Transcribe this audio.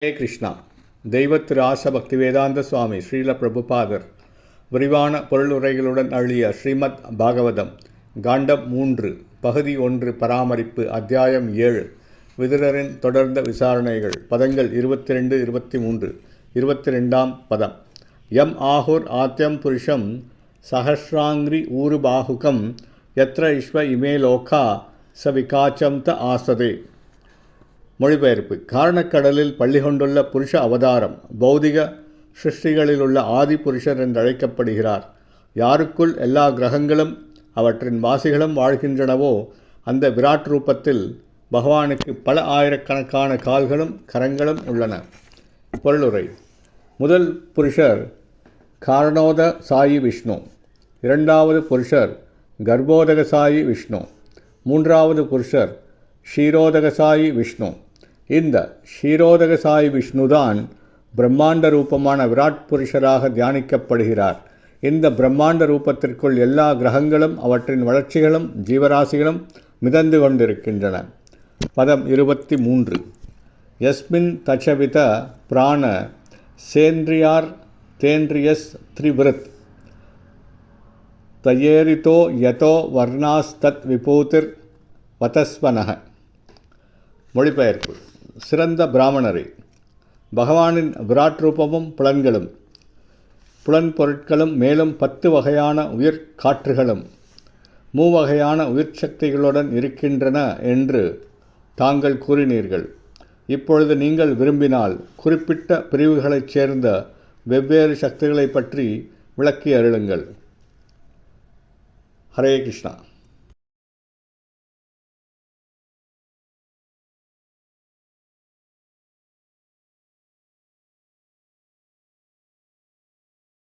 ஹரே கிருஷ்ணா. தெய்வ திரு ஆச பக்திவேதாந்த சுவாமி ஸ்ரீல பிரபுபாதர் விரிவான பொருளுரைகளுடன் அழிய ஸ்ரீமத் பாகவதம் காண்டம் 3 பகுதி 1 பராமரிப்பு அத்தியாயம் 7 விதுரரின் தொடர்ந்த விசாரணைகள் பதங்கள் 22, 23, 22ஆம் பதம். யம் ஆஹுர் ஆத்யம் புருஷம் சஹஸ்ராங்கிரி ஊரு பாகுகம் யத்ர இஸ்வ இமே லோகா ச விகாச்சம் த ஆசதே. மொழிபெயர்ப்பு. காரணக்கடலில் பள்ளி கொண்டுள்ள புருஷ அவதாரம் பௌதிக சிருஷ்டிகளில் உள்ள ஆதி புருஷர் என்றழைக்கப்படுகிறார். யாருக்குள் எல்லா கிரகங்களும் அவற்றின் வாசிகளும் வாழ்கின்றனவோ அந்த விராட் ரூபத்தில் பகவானுக்கு பல ஆயிரக்கணக்கான கால்களும் கரங்களும் உள்ளன. பொருளுரை. முதல் புருஷர் காரணோத சாயி விஷ்ணு, இரண்டாவது புருஷர் கர்ப்போதக சாயி விஷ்ணு, மூன்றாவது புருஷர் ஷீரோதகசாயி விஷ்ணு. இந்த ஷீரோதகசாயி விஷ்ணுதான் பிரம்மாண்ட ரூபமான விராட் புருஷராக தியானிக்கப்படுகிறார். இந்த பிரம்மாண்ட ரூபத்திற்குள் எல்லா கிரகங்களும் அவற்றின் வளர்ச்சிகளும் ஜீவராசிகளும் மிதந்து கொண்டிருக்கின்றன. பதம் 23. யஸ்மின் தச்சவித பிராண சேந்திரியார் தேந்திரியஸ் த்ரிவிருத் தயேரிதோ யதோ வர்ணாஸ்தத் விபூதிர் வதஸ்வனக. மொழிபெயர்ப்பு. சிறந்த பிராமணரே, பகவானின் விராட் ரூபமும் புலன் பொருட்களும் மேலும் 10 வகையான உயிர் காற்றுகளும் 3 வகையான உயிர் சக்திகளுடன் இருக்கின்றன என்று தாங்கள் கூறினீர்கள். இப்பொழுது நீங்கள் விரும்பினால் குறிப்பிட்ட பிரிவுகளைச் சேர்ந்த வெவ்வேறு சக்திகளை பற்றி விளக்கி அருளுங்கள். ஹரே கிருஷ்ணா.